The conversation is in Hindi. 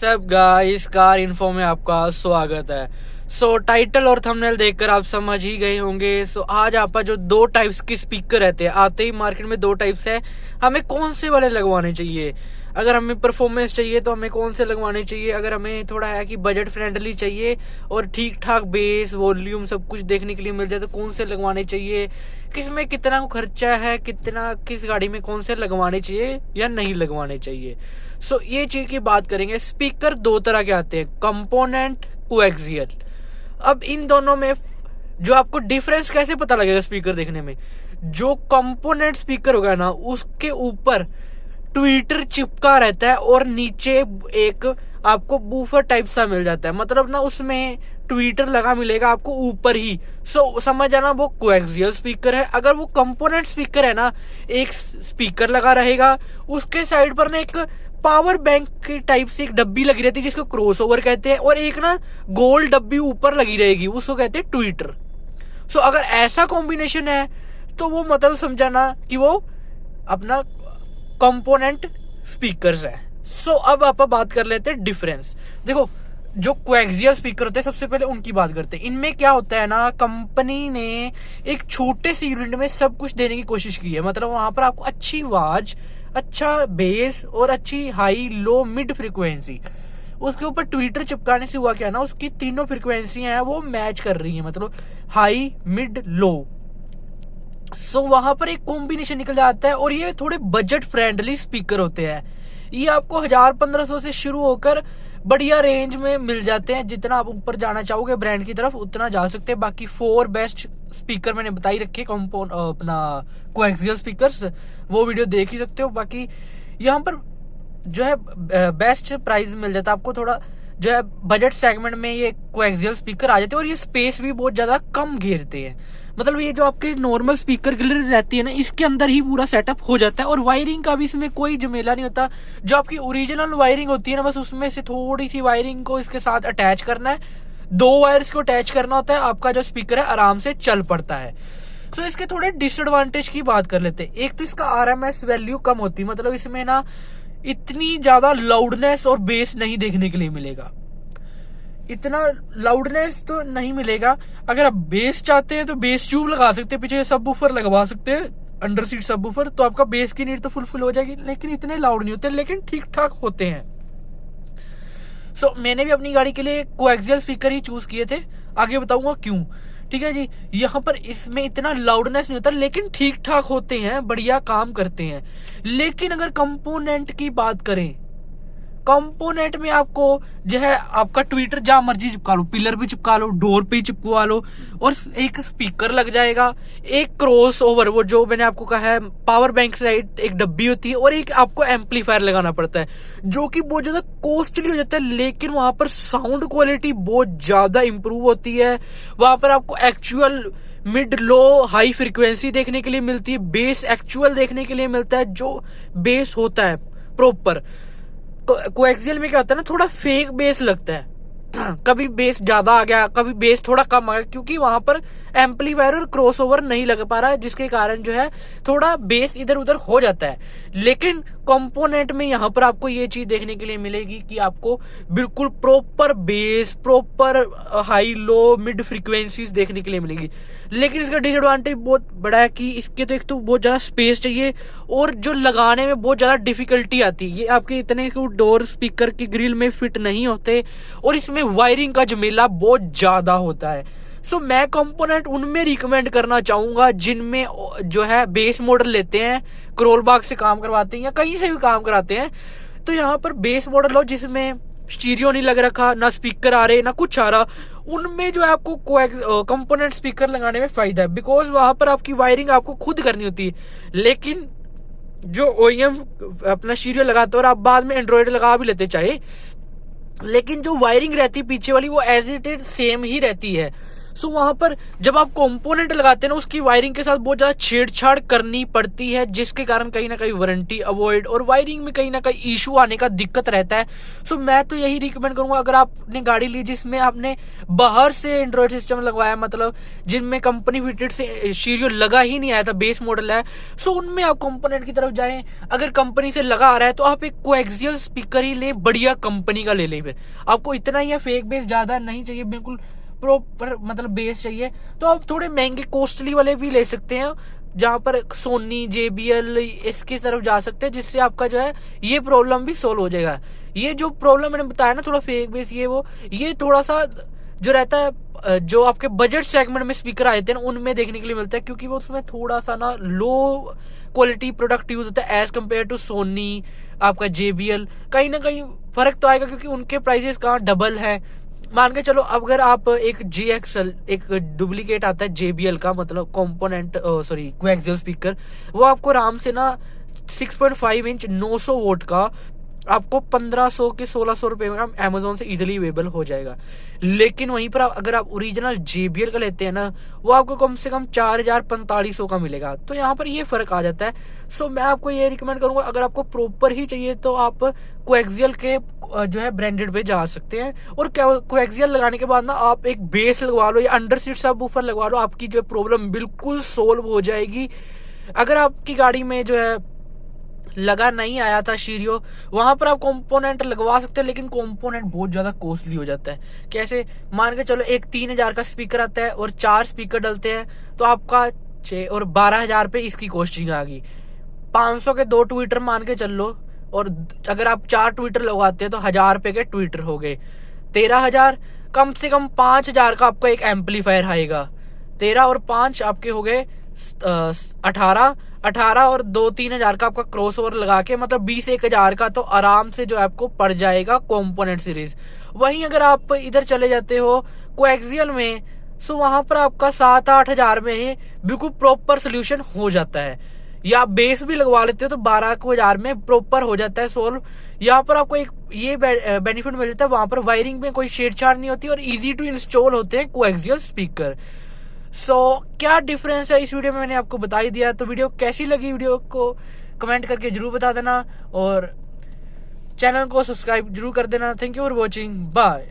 व्हाट्सएप गाइस, कार इन्फो में आपका स्वागत है। सो टाइटल और थंबनेल देखकर आप समझ ही गए होंगे। सो आज आपका जो दो टाइप्स के स्पीकर रहते हैं, आते ही मार्केट में दो टाइप्स है, हमें कौन से वाले लगवाने चाहिए। अगर हमें परफॉर्मेंस चाहिए तो हमें कौन से लगवाने चाहिए, अगर हमें थोड़ा है कि बजट फ्रेंडली चाहिए और ठीक ठाक बेस वॉल्यूम सब कुछ देखने के लिए मिल जाए तो कौन से लगवाने चाहिए, किस में कितना खर्चा है, कितना किस गाड़ी में कौन से लगवाने चाहिए या नहीं लगवाने चाहिए। सो ये चीज की बात करेंगे। स्पीकर दो तरह के आते हैं, कंपोनेंट, कोएक्सियल। अब इन दोनों में जो आपको डिफरेंस कैसे पता लगेगा स्पीकर देखने में, जो कंपोनेंट स्पीकर होगा ना उसके ऊपर ट्विटर चिपका रहता है और नीचे एक आपको बूफर टाइप सा मिल जाता है, मतलब ना उसमें ट्विटर लगा मिलेगा आपको ऊपर ही। सो समझ जाना वो कोएक्सियल स्पीकर है। अगर वो कंपोनेंट स्पीकर है ना, एक स्पीकर लगा रहेगा, उसके साइड पर ना एक पावर बैंक की टाइप से एक डब्बी लगी रहती है जिसको क्रॉसओवर कहते हैं, और एक ना गोल डब्बी ऊपर लगी रहेगी, उसको कहते हैं ट्विटर। सो अगर ऐसा कॉम्बिनेशन है तो वो मतलब समझाना कि वो अपना कंपोनेंट स्पीकर्स है। सो अब आप बात कर लेते हैं डिफरेंस। देखो, जो कोएक्सियल स्पीकर होते हैं सबसे पहले उनकी बात करते हैं। इनमें क्या होता है ना, कंपनी ने एक छोटे से यूनिट में सब कुछ देने की कोशिश की है, मतलब वहां पर आपको अच्छी आवाज, अच्छा बेस और अच्छी हाई लो मिड फ्रीक्वेंसी, उसके ऊपर ट्विटर चिपकाने से हुआ क्या ना, उसकी तीनों फ्रीक्वेंसियां हैं वो मैच कर रही है, मतलब हाई मिड लो। सो वहां पर एक कॉम्बिनेशन निकल जाता है और ये थोड़े बजट फ्रेंडली स्पीकर होते हैं। ये आपको 1000-1500 से शुरू होकर बढ़िया रेंज में मिल जाते हैं। जितना आप ऊपर जाना चाहोगे ब्रांड की तरफ उतना जा सकते हैं। बाकी 4 बेस्ट स्पीकर मैंने बताई रखे अपना कोएक्सियल स्पीकर्स, वो वीडियो देख ही सकते हो। बाकी यहाँ पर जो है बेस्ट प्राइस मिल जाता है आपको, थोड़ा जो है बजट सेगमेंट में ये कोएक्सियल स्पीकर आ जाते हैं और ये स्पेस भी बहुत ज्यादा कम घेरते हैं। मतलब ये जो आपके नॉर्मल स्पीकर ग्रिल रहती है ना, इसके अंदर ही पूरा सेटअप हो जाता है और वायरिंग का भी इसमें कोई झमेला नहीं होता। जो आपकी ओरिजिनल वायरिंग होती है ना, बस उसमें से थोड़ी सी वायरिंग को इसके साथ अटैच करना है, 2 वायर्स को अटैच करना होता है, आपका जो स्पीकर है आराम से चल पड़ता है। सो इसके थोड़े डिसएडवांटेज की बात कर लेते हैं। एक तो इसका RMS वैल्यू कम होती है, मतलब इसमें ना इतनी ज्यादा लाउडनेस और बेस नहीं देखने के लिए मिलेगा, इतना लाउडनेस तो नहीं मिलेगा। अगर आप बेस चाहते हैं तो बेस ट्यूब लगा सकते हैं, पीछे सबवूफर लगवा सकते हैं, अंडर सीट सबवूफर, तो आपका बेस की नीड तो फुलफिल हो जाएगी। लेकिन इतने लाउड नहीं होते, लेकिन ठीक ठाक होते हैं। सो मैंने भी अपनी गाड़ी के लिए कोएक्सियल स्पीकर ही चूज किए थे, आगे बताऊंगा क्यों। ठीक है जी, यहाँ पर इसमें इतना लाउडनेस नहीं होता, लेकिन ठीक ठाक होते हैं, बढ़िया काम करते हैं। लेकिन अगर कंपोनेंट की बात करें, कंपोनेंट में आपको जो है आपका ट्विटर जहां मर्जी चिपका लो, पिलर पे चिपका लो, डोर पे चिपकवा लो, और एक स्पीकर लग जाएगा, एक क्रॉस ओवर, वो जो मैंने आपको कहा है पावर बैंक साइड एक डब्बी होती है, और एक आपको एम्पलीफायर लगाना पड़ता है जो कि बहुत ज्यादा कॉस्टली हो जाता है। लेकिन वहां पर साउंड क्वालिटी बहुत ज्यादा इंप्रूव होती है। वहां पर आपको एक्चुअल मिड लो हाई फ्रीक्वेंसी देखने के लिए मिलती है, बेस एक्चुअल देखने के लिए मिलता है, जो बेस होता है प्रॉपर। कोएक्सियल में क्या होता है ना, थोड़ा फेक बेस लगता है, कभी बेस ज्यादा आ गया, कभी बेस थोड़ा कम आ गया, क्योंकि वहां पर एम्पलीफायर और क्रॉसओवर नहीं लग पा रहा है, जिसके कारण जो है थोड़ा बेस इधर उधर हो जाता है। लेकिन कंपोनेंट में यहाँ पर आपको ये चीज देखने के लिए मिलेगी कि आपको बिल्कुल proper base, proper high low mid frequencies देखने के लिए मिलेगी। लेकिन इसका डिसएडवांटेज बहुत बड़ा है कि इसके तो एक तो बहुत ज्यादा स्पेस चाहिए और जो लगाने में बहुत ज्यादा डिफिकल्टी आती है। ये आपके इतने डोर स्पीकर की ग्रिल में फिट नहीं होते और इसमें वायरिंग का झमेला बहुत ज्यादा होता है। सो मैं कंपोनेंट उनमें रिकमेंड करना चाहूंगा जिनमें जो है बेस मॉडल लेते हैं, क्रोल बॉक्स से काम करवाते हैं या कहीं से भी काम कराते हैं, तो यहाँ पर बेस मॉडल लो जिसमें स्टीरियो नहीं लग रखा, ना स्पीकर आ रहे ना कुछ आ रहा, उनमें जो है आपको कंपोनेंट स्पीकर लगाने में फायदा है, बिकॉज वहां पर आपकी वायरिंग आपको खुद करनी होती है। लेकिन जो OEM अपना स्टीरियो लगाता है और आप बाद में एंड्रॉइड लगा भी लेते चाहे, लेकिन जो वायरिंग रहती है पीछे वाली वो एज इट इज सेम ही रहती है। सो वहां पर जब आप कंपोनेंट लगाते हैं ना, उसकी वायरिंग के साथ बहुत ज्यादा छेड़छाड़ करनी पड़ती है, जिसके कारण कहीं ना कहीं वारंटी अवॉइड और वायरिंग में कहीं ना कहीं इशू आने का दिक्कत रहता है। सो मैं तो यही रिकमेंड करूंगा, अगर आपने गाड़ी ली जिसमें आपने बाहर से एंड्रॉइड सिस्टम लगवाया, मतलब जिनमें कंपनी फिटेड से स्टीरियो लगा ही नहीं आया था, बेस मॉडल है, सो उनमें आप कंपोनेंट की तरफ जाएं। अगर कंपनी से लगा आ रहा है तो आप एक कोएक्सियल स्पीकर ही ले, बढ़िया कंपनी का ले लें। फिर आपको इतना ही फेक बेस ज्यादा नहीं चाहिए, बिल्कुल प्रॉपर मतलब बेस चाहिए, तो आप थोड़े महंगे कॉस्टली वाले भी ले सकते हैं, जहां पर सोनी JBL इसकी तरफ जा सकते हैं, जिससे आपका जो है ये प्रॉब्लम भी सोल्व हो जाएगा। ये जो प्रॉब्लम मैंने बताया ना, थोड़ा फेक बेस ये थोड़ा सा जो रहता है, जो आपके बजट सेगमेंट में स्पीकर आए थे ना, उनमें देखने के लिए मिलता है, क्योंकि वो उसमें थोड़ा सा ना लो क्वालिटी प्रोडक्ट यूज होता है एज कम्पेयर टू सोनी, आपका JBL। कहीं ना कहीं फर्क तो आएगा, क्योंकि उनके प्राइसेस कहाँ डबल है। मान के चलो, अगर आप एक GXL, एक डुप्लीकेट आता है JBL का, मतलब कंपोनेंट सॉरी कोएक्सियल स्पीकर, वो आपको आराम से ना 6.5 इंच 900 वोट का आपको 1500 के 1600 रुपए में Amazon से इजिली अवेलेबल हो जाएगा। लेकिन वहीं पर अगर आप ओरिजिनल JBL का लेते हैं ना, वो आपको कम से कम 4500 का मिलेगा। तो यहाँ पर ये फर्क आ जाता है। सो मैं आपको ये रिकमेंड करूंगा, अगर आपको प्रॉपर ही चाहिए तो आप कोएक्सियल के जो है ब्रांडेड पे जा सकते हैं, और कोएक्सियल लगाने के बाद ना आप एक बेस लगवा लो या अंडर सीट सबवूफर लगवा लो, आपकी जो प्रॉब्लम बिल्कुल सोल्व हो जाएगी। अगर आपकी गाड़ी में जो है लगा नहीं आया था स्टीरियो, वहां पर आप कंपोनेंट लगवा सकते हैं, लेकिन कंपोनेंट बहुत ज्यादा कॉस्टली हो जाता है। कैसे, मान के चलो एक 3000 का स्पीकर आता है और 4 स्पीकर डलते हैं, तो आपका 6 और 12,000 पे इसकी कॉस्टिंग आ गई। 500 के 2 ट्विटर मान के चल लो, और अगर आप 4 ट्विटर लगवाते हैं तो 1000 रुपए के ट्विटर हो गए, 13,000। कम से कम 5,000 का आपका एक एम्पलीफायर आएगा। 13 और 5 आपके हो गए 18 और 2-3 हजार का आपका क्रॉस ओवर लगा के, मतलब 20-1 हजार का तो आराम से जो आपको पड़ जाएगा कंपोनेंट सीरीज। वहीं अगर आप इधर चले जाते हो कोएक्सियल में, सो वहां पर आपका 7-8 हजार में ही बिल्कुल प्रॉपर सोल्यूशन हो जाता है, या आप बेस भी लगवा लेते हो तो 12,000 में प्रॉपर हो जाता है सोल्व। यहाँ पर आपको एक ये बेनिफिट मिल जाता है, वहां पर वायरिंग में कोई छेड़छाड़ नहीं होती और इजी टू इंस्टॉल होते हैं कोएक्सियल स्पीकर। सो क्या डिफरेंस है इस वीडियो में मैंने आपको बता ही दिया। तो वीडियो कैसी लगी, वीडियो को कमेंट करके जरूर बता देना, और चैनल को सब्सक्राइब जरूर कर देना। Thank you for watching, bye.